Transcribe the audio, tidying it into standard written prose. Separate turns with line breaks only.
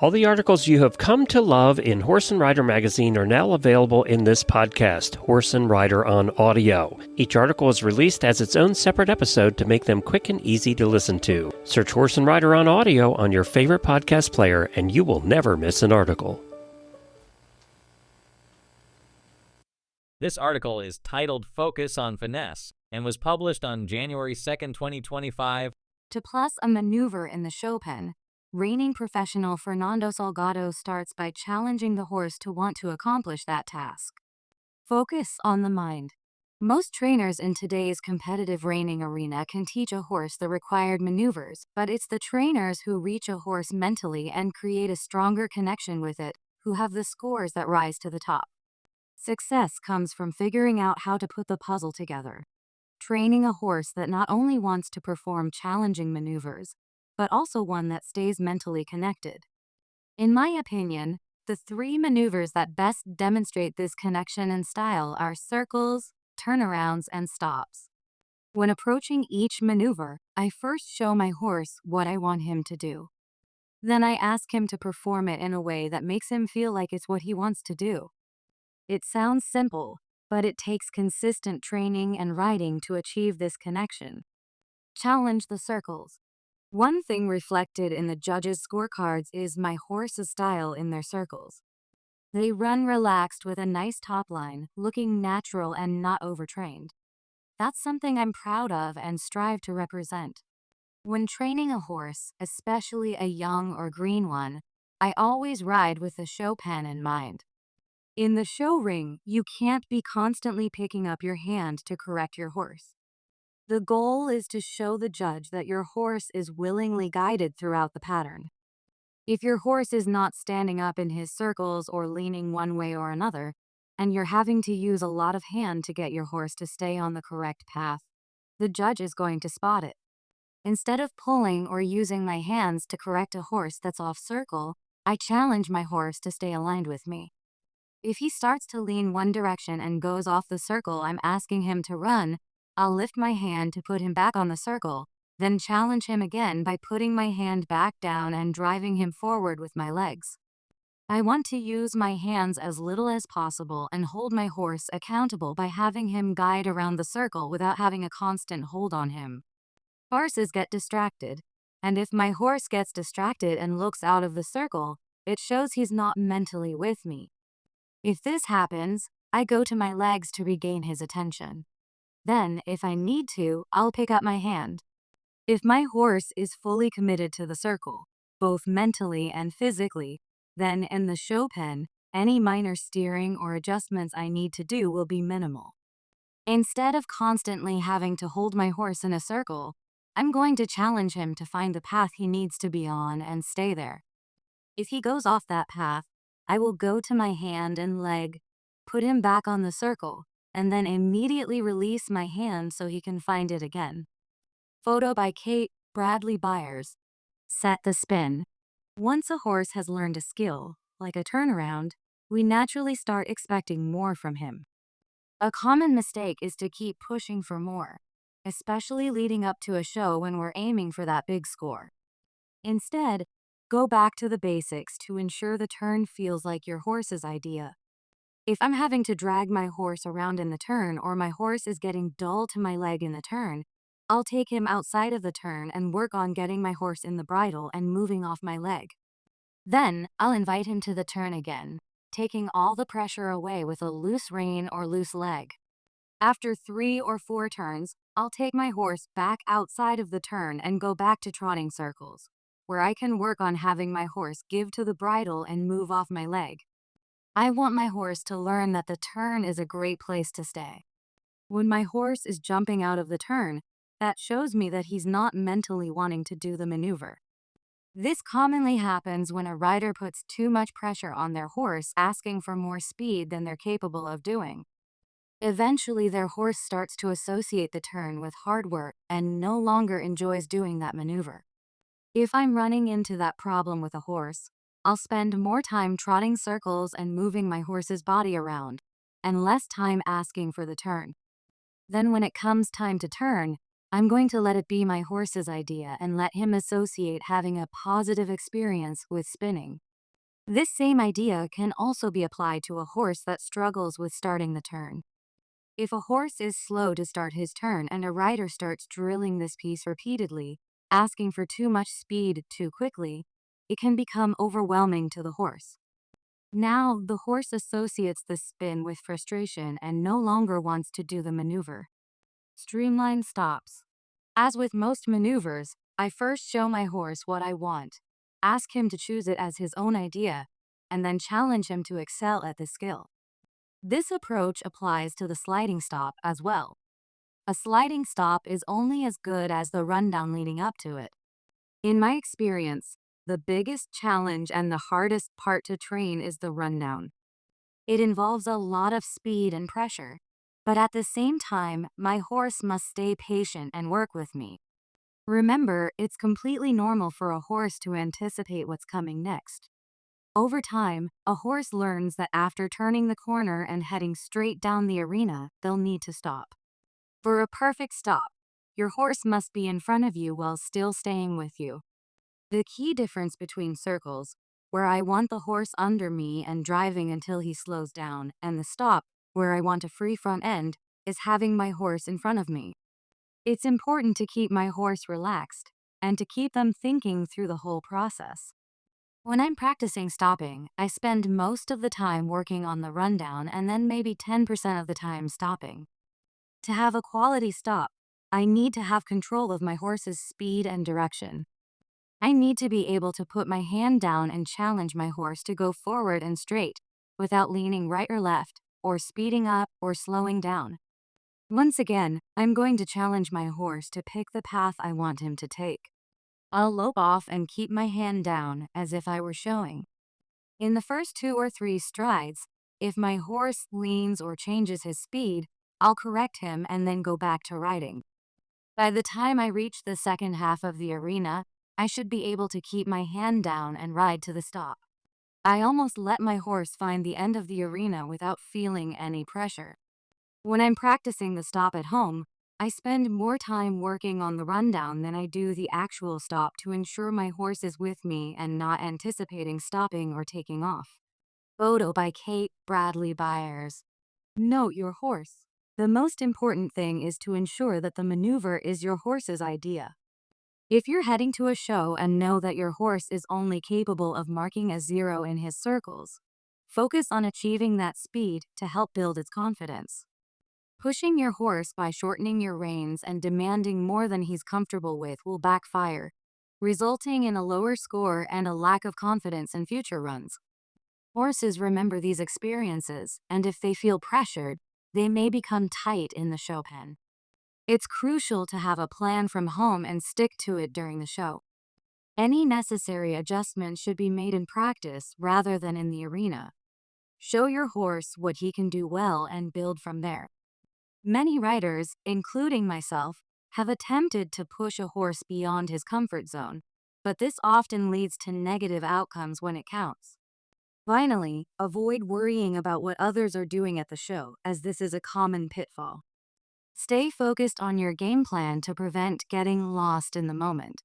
All the articles you have come to love in Horse and Rider magazine are now available in this podcast, Horse and Rider on Audio. Each article is released as its own separate episode to make them quick and easy to listen to. Search Horse and Rider on Audio on your favorite podcast player and you will never miss an article.
This article is titled Focus on Finesse and was published on January 2nd, 2025.
To plus a maneuver in the show pen, reining professional Fernando Salgado starts by challenging the horse to want to accomplish that task. Focus on the mind. Most trainers in today's competitive reining arena can teach a horse the required maneuvers, but it's the trainers who reach a horse mentally and create a stronger connection with it who have the scores that rise to the top. Success comes from figuring out how to put the puzzle together. Training a horse that not only wants to perform challenging maneuvers, but also one that stays mentally connected. In my opinion, the three maneuvers that best demonstrate this connection and style are circles, turnarounds, and stops. When approaching each maneuver, I first show my horse what I want him to do. Then I ask him to perform it in a way that makes him feel like it's what he wants to do. It sounds simple, but it takes consistent training and riding to achieve this connection. Challenge the circles. One thing reflected in the judges' scorecards is my horse's style in their circles. They run relaxed with a nice top line, looking natural and not overtrained. That's something I'm proud of and strive to represent. When training a horse, especially a young or green one, I always ride with the show pen in mind. In the show ring, you can't be constantly picking up your hand to correct your horse. The goal is to show the judge that your horse is willingly guided throughout the pattern. If your horse is not standing up in his circles or leaning one way or another, and you're having to use a lot of hand to get your horse to stay on the correct path, the judge is going to spot it. Instead of pulling or using my hands to correct a horse that's off circle, I challenge my horse to stay aligned with me. If he starts to lean one direction and goes off the circle I'm asking him to run, I'll lift my hand to put him back on the circle, then challenge him again by putting my hand back down and driving him forward with my legs. I want to use my hands as little as possible and hold my horse accountable by having him guide around the circle without having a constant hold on him. Horses get distracted, and if my horse gets distracted and looks out of the circle, it shows he's not mentally with me. If this happens, I go to my legs to regain his attention. Then, if I need to, I'll pick up my hand. If my horse is fully committed to the circle, both mentally and physically, then in the show pen, any minor steering or adjustments I need to do will be minimal. Instead of constantly having to hold my horse in a circle, I'm going to challenge him to find the path he needs to be on and stay there. If he goes off that path, I will go to my hand and leg, put him back on the circle, and then immediately release my hand so he can find it again. Photo by Kate Bradley Byers. Set the spin. Once a horse has learned a skill, like a turnaround, we naturally start expecting more from him. A common mistake is to keep pushing for more, especially leading up to a show when we're aiming for that big score. Instead, go back to the basics to ensure the turn feels like your horse's idea. If I'm having to drag my horse around in the turn or my horse is getting dull to my leg in the turn, I'll take him outside of the turn and work on getting my horse in the bridle and moving off my leg. Then, I'll invite him to the turn again, taking all the pressure away with a loose rein or loose leg. After 3 or 4 turns, I'll take my horse back outside of the turn and go back to trotting circles, where I can work on having my horse give to the bridle and move off my leg. I want my horse to learn that the turn is a great place to stay. When my horse is jumping out of the turn, that shows me that he's not mentally wanting to do the maneuver. This commonly happens when a rider puts too much pressure on their horse, asking for more speed than they're capable of doing. Eventually, their horse starts to associate the turn with hard work and no longer enjoys doing that maneuver. If I'm running into that problem with a horse, I'll spend more time trotting circles and moving my horse's body around, and less time asking for the turn. Then when it comes time to turn, I'm going to let it be my horse's idea and let him associate having a positive experience with spinning. This same idea can also be applied to a horse that struggles with starting the turn. If a horse is slow to start his turn and a rider starts drilling this piece repeatedly, asking for too much speed too quickly, it can become overwhelming to the horse. Now, the horse associates the spin with frustration and no longer wants to do the maneuver. Streamline stops. As with most maneuvers, I first show my horse what I want, ask him to choose it as his own idea, and then challenge him to excel at the skill. This approach applies to the sliding stop as well. A sliding stop is only as good as the rundown leading up to it. In my experience, the biggest challenge and the hardest part to train is the rundown. It involves a lot of speed and pressure, but at the same time, my horse must stay patient and work with me. Remember, it's completely normal for a horse to anticipate what's coming next. Over time, a horse learns that after turning the corner and heading straight down the arena, they'll need to stop. For a perfect stop, your horse must be in front of you while still staying with you. The key difference between circles, where I want the horse under me and driving until he slows down, and the stop, where I want a free front end, is having my horse in front of me. It's important to keep my horse relaxed and to keep them thinking through the whole process. When I'm practicing stopping, I spend most of the time working on the rundown and then maybe 10% of the time stopping. To have a quality stop, I need to have control of my horse's speed and direction. I need to be able to put my hand down and challenge my horse to go forward and straight without leaning right or left, or speeding up or slowing down. Once again, I'm going to challenge my horse to pick the path I want him to take. I'll lope off and keep my hand down as if I were showing. In the first 2 or 3 strides, if my horse leans or changes his speed, I'll correct him and then go back to riding. By the time I reach the second half of the arena, I should be able to keep my hand down and ride to the stop. I almost let my horse find the end of the arena without feeling any pressure. When I'm practicing the stop at home, I spend more time working on the rundown than I do the actual stop to ensure my horse is with me and not anticipating stopping or taking off. Photo by Kate Bradley Byers. Note your horse. The most important thing is to ensure that the maneuver is your horse's idea. If you're heading to a show and know that your horse is only capable of marking a 0 in his circles, focus on achieving that speed to help build its confidence. Pushing your horse by shortening your reins and demanding more than he's comfortable with will backfire, resulting in a lower score and a lack of confidence in future runs. Horses remember these experiences, and if they feel pressured, they may become tight in the show pen. It's crucial to have a plan from home and stick to it during the show. Any necessary adjustments should be made in practice rather than in the arena. Show your horse what he can do well and build from there. Many riders, including myself, have attempted to push a horse beyond his comfort zone, but this often leads to negative outcomes when it counts. Finally, avoid worrying about what others are doing at the show, as this is a common pitfall. Stay focused on your game plan to prevent getting lost in the moment.